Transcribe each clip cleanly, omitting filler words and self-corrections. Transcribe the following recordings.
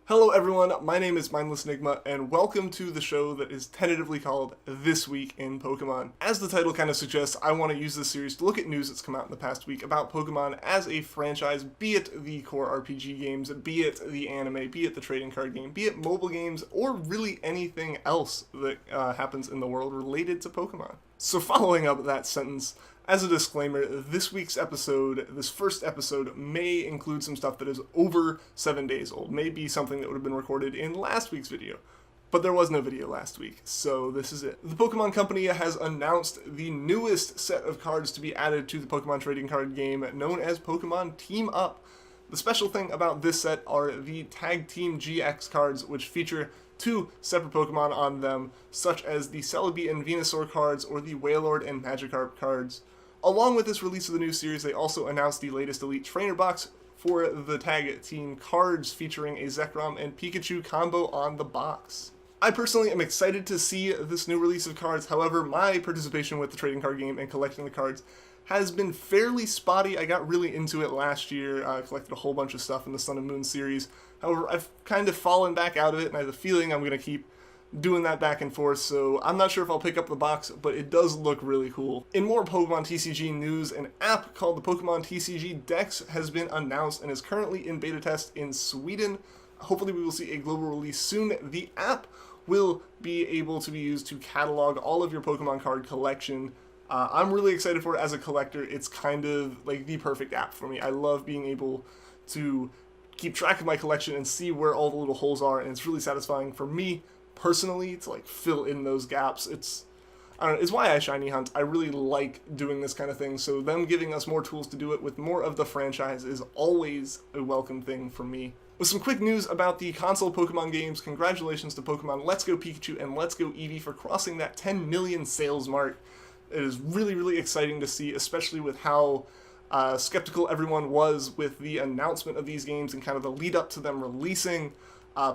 Hello everyone, my name is Mindless Enigma, and welcome to the show that is tentatively called This Week in Pokemon. As the title kind of suggests, I want to use this series to look at news that's come out in the past week about Pokemon as a franchise, be it the core RPG games, be it the anime, be it the trading card game, be it mobile games, or really anything else that happens in the world related to Pokemon. So following up that sentence, as a disclaimer, this week's episode, this first episode, may include some stuff that is over 7 days old. May be something that would have been recorded in last week's video. But there was no video last week, so this is it. The Pokemon Company has announced the newest set of cards to be added to the Pokemon trading card game, known as Pokemon Team Up. The special thing about this set are the Tag Team GX cards, which feature two separate Pokemon on them, such as the Celebi and Venusaur cards or the Wailord and Magikarp cards. Along with this release of the new series, they also announced the latest Elite Trainer box for the Tag Team cards, featuring a Zekrom and Pikachu combo on the box. I personally am excited to see this new release of cards. However, my participation with the trading card game and collecting the cards has been fairly spotty. I got really into it last year. I collected a whole bunch of stuff in the Sun and Moon series. However, I've kind of fallen back out of it, and I have a feeling I'm going to keep doing that back and forth, so I'm not sure if I'll pick up the box, but it does look really cool. In more Pokemon TCG news, an app called the Pokemon TCG Decks has been announced and is currently in beta test in Sweden. Hopefully we will see a global release soon. The app will be able to be used to catalog all of your Pokemon card collection. I'm really excited for it as a collector. It's kind of like the perfect app for me. I love being able to keep track of my collection and see where all the little holes are, and it's really satisfying for me personally to like fill in those gaps. It's why I shiny hunt. I really like doing this kind of thing, so them giving us more tools to do it with more of the franchise is always a welcome thing for me. With some quick news about the console Pokemon games, congratulations to Pokemon Let's Go Pikachu and Let's Go Eevee for crossing that 10 million sales mark. It is really, really exciting to see, especially with how skeptical everyone was with the announcement of these games and kind of the lead up to them releasing.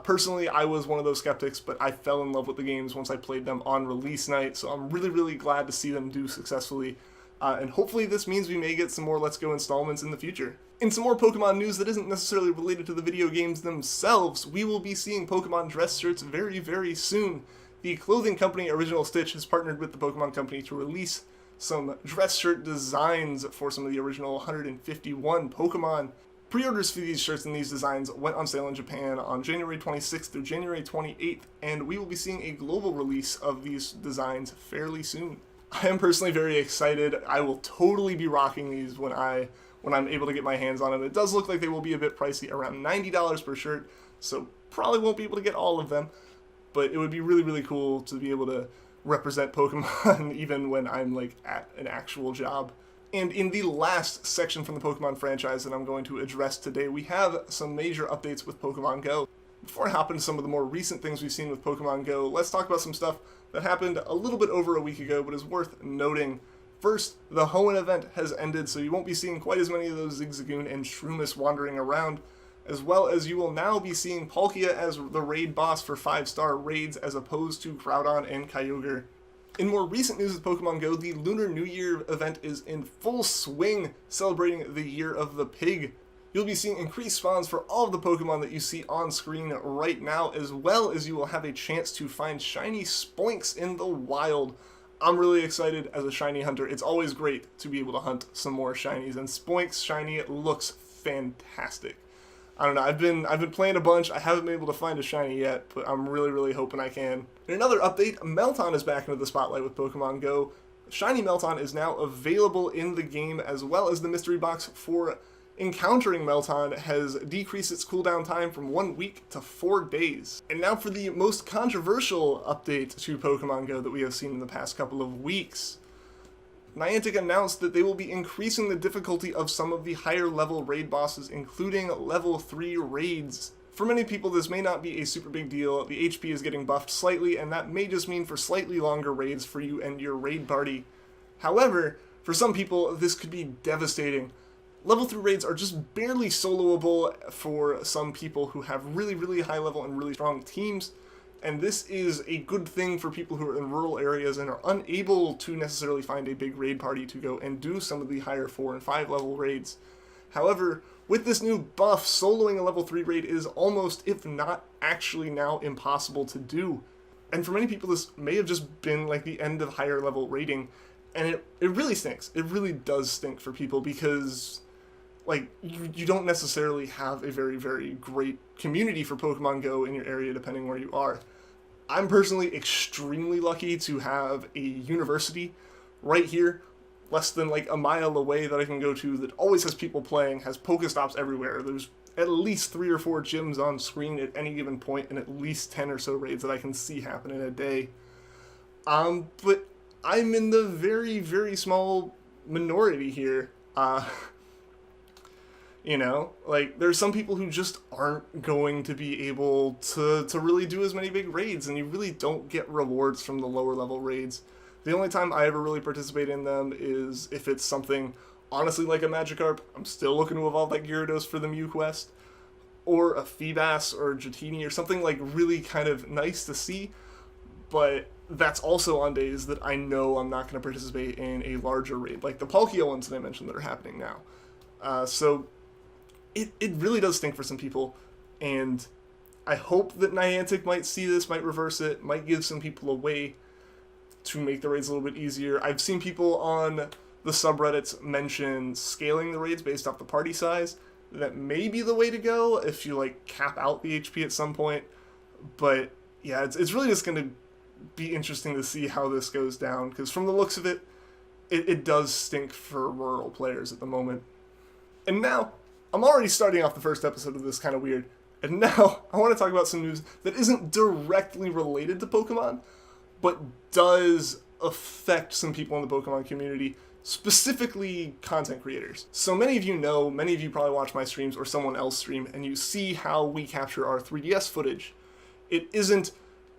Personally, I was one of those skeptics, but I fell in love with the games once I played them on release night, so I'm really, really glad to see them do successfully, and hopefully this means we may get some more Let's Go installments in the future. In some more Pokemon news that isn't necessarily related to the video games themselves, we will be seeing Pokemon dress shirts very, very soon. The clothing company Original Stitch has partnered with the Pokemon Company to release some dress shirt designs for some of the original 151 Pokemon. Pre-orders for these shirts and these designs went on sale in Japan on January 26th through January 28th, and we will be seeing a global release of these designs fairly soon. I am personally very excited. I will totally be rocking these when I'm able to get my hands on them. It does look like they will be a bit pricey, around $90 per shirt, so probably won't be able to get all of them, but it would be really, really cool to be able to represent Pokemon even when I'm like at an actual job. And in the last section from the Pokemon franchise that I'm going to address today, we have some major updates with Pokemon Go. Before I hop into some of the more recent things we've seen with Pokemon Go, let's talk about some stuff that happened a little bit over a week ago, but is worth noting. First, the Hoenn event has ended, so you won't be seeing quite as many of those Zigzagoon and Shroomish wandering around, as well as you will now be seeing Palkia as the raid boss for 5-star raids, as opposed to Groudon and Kyogre. In more recent news with Pokemon Go, the Lunar New Year event is in full swing, celebrating the Year of the Pig. You'll be seeing increased spawns for all of the Pokemon that you see on screen right now, as well as you will have a chance to find shiny Spoinks in the wild. I'm really excited as a shiny hunter. It's always great to be able to hunt some more shinies, and Spoinks shiny looks fantastic. I don't know, I've been playing a bunch. I haven't been able to find a shiny yet, but I'm really, really hoping I can. In another update, Melton is back into the spotlight with Pokemon Go. Shiny Melton is now available in the game, as well as the mystery box for encountering Melton has decreased its cooldown time from 1 week to 4 days. And now for the most controversial update to Pokemon Go that we have seen in the past couple of weeks. Niantic announced that they will be increasing the difficulty of some of the higher level raid bosses, including level 3 raids. For many people, this may not be a super big deal. The HP is getting buffed slightly, and that may just mean for slightly longer raids for you and your raid party. However, for some people, this could be devastating. Level 3 raids are just barely soloable for some people who have really, really high level and really strong teams. And this is a good thing for people who are in rural areas and are unable to necessarily find a big raid party to go and do some of the higher 4 and 5 level raids. However, With this new buff, soloing a level 3 raid is almost, if not actually now, impossible to do. And for many people, this may have just been like the end of higher level raiding, and it really stinks. It really does stink for people because, like, you don't necessarily have a very, very great community for Pokemon Go in your area, depending where you are. I'm personally extremely lucky to have a university right here, less than like a mile away, that I can go to that always has people playing, has Pokestops everywhere. There's at least 3 or 4 gyms on screen at any given point, and at least 10 or so raids that I can see happen in a day. But I'm in the very, very small minority here. You know, like, there's some people who just aren't going to be able to really do as many big raids, and you really don't get rewards from the lower level raids. The only time I ever really participate in them is if it's something, honestly, like a Magikarp. I'm still looking to evolve that Gyarados for the Mew quest, or a Feebas or a Dratini, or something like really kind of nice to see, but that's also on days that I know I'm not going to participate in a larger raid, like the Palkia ones that I mentioned that are happening now. So it really does stink for some people, and I hope that Niantic might see this, might reverse it, might give some people a way to make the raids a little bit easier. I've seen people on the subreddits mention scaling the raids based off the party size. That may be the way to go if you, like, cap out the HP at some point. But yeah, it's really just going to be interesting to see how this goes down, because from the looks of it, it does stink for rural players at the moment. And now, I'm already starting off the first episode of this kind of weird, and now I want to talk about some news that isn't directly related to Pokemon, but does affect some people in the Pokemon community, specifically content creators. So many of you know, many of you probably watch my streams or someone else stream, and you see how we capture our 3DS footage. It isn't,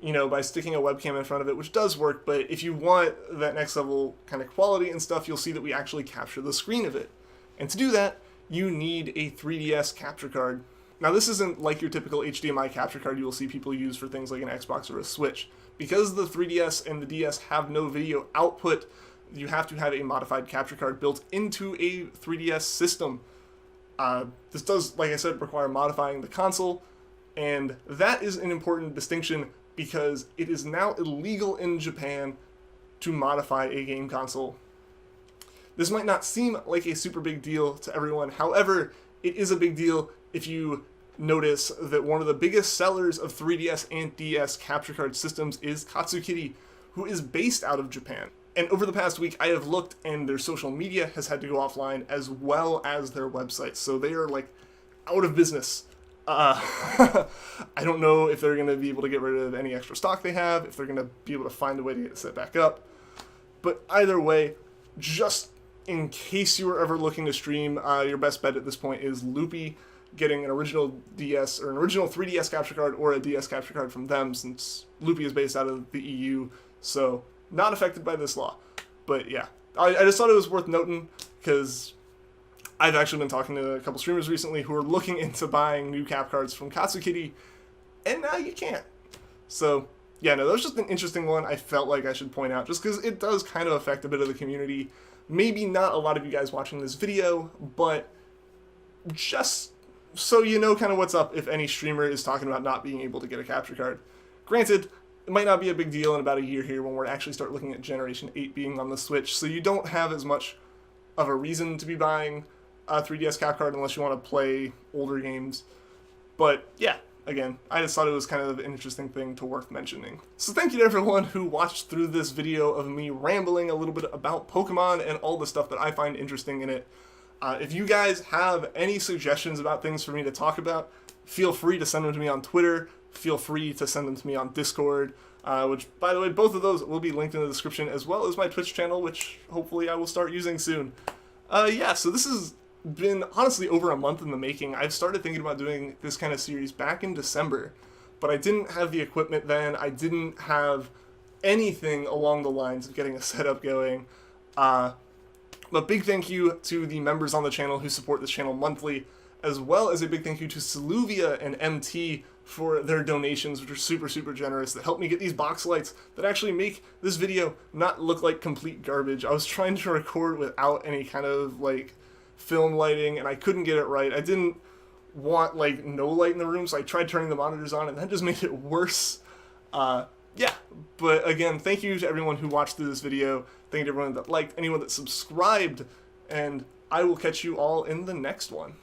you know, by sticking a webcam in front of it, which does work, but if you want that next level kind of quality and stuff, you'll see that we actually capture the screen of it. And to do that, you need a 3DS capture card. Now, this isn't like your typical HDMI capture card you will see people use for things like an Xbox or a Switch. Because the 3DS and the DS have no video output, you have to have a modified capture card built into a 3DS system. This does, like I said, require modifying the console, and that is an important distinction because it is now illegal in Japan to modify a game console. This might not seem like a super big deal to everyone. However, it is a big deal if you notice that one of the biggest sellers of 3DS and DS capture card systems is Katsukity, who is based out of Japan. And over the past week, I have looked, and their social media has had to go offline, as well as their website. So they are, like, out of business. I don't know if they're going to be able to get rid of any extra stock they have, if they're going to be able to find a way to get it set back up. But either way, just in case you were ever looking to stream, your best bet at this point is Loopy, getting an original DS or an original 3DS capture card or a DS capture card from them, since Loopy is based out of the EU, so not affected by this law. But yeah, I just thought it was worth noting, because I've actually been talking to a couple streamers recently who are looking into buying new cap cards from Katsukity, and now you can't. So yeah, no, that was just an interesting one I felt like I should point out, just because it does kind of affect a bit of the community. Maybe not a lot of you guys watching this video, but just so you know kind of what's up if any streamer is talking about not being able to get a capture card. Granted, it might not be a big deal in about a year here when we're actually start looking at Generation 8 being on the Switch, so you don't have as much of a reason to be buying a 3DS cap card unless you want to play older games. But yeah, again, I just thought it was kind of an interesting thing to worth mentioning. So thank you to everyone who watched through this video of me rambling a little bit about Pokemon and all the stuff that I find interesting in it. If you guys have any suggestions about things for me to talk about, feel free to send them to me on Twitter. Feel free to send them to me on Discord, which, by the way, both of those will be linked in the description, as well as my Twitch channel, which hopefully I will start using soon. Yeah, so this has been, honestly, over a month in the making. I've started thinking about doing this kind of series back in December, but I didn't have the equipment then. I didn't have anything along the lines of getting a setup going. But big thank you to the members on the channel who support this channel monthly, as well as a big thank you to Saluvia and MT for their donations, which are super, super generous, that help me get these box lights that actually make this video not look like complete garbage. I was trying to record without any kind of, like, film lighting, and I couldn't get it right. I didn't want like no light in the room, so I tried turning the monitors on, and that just made it worse. Yeah, but again, thank you to everyone who watched through this video. Thank you to everyone that liked, anyone that subscribed, and I will catch you all in the next one.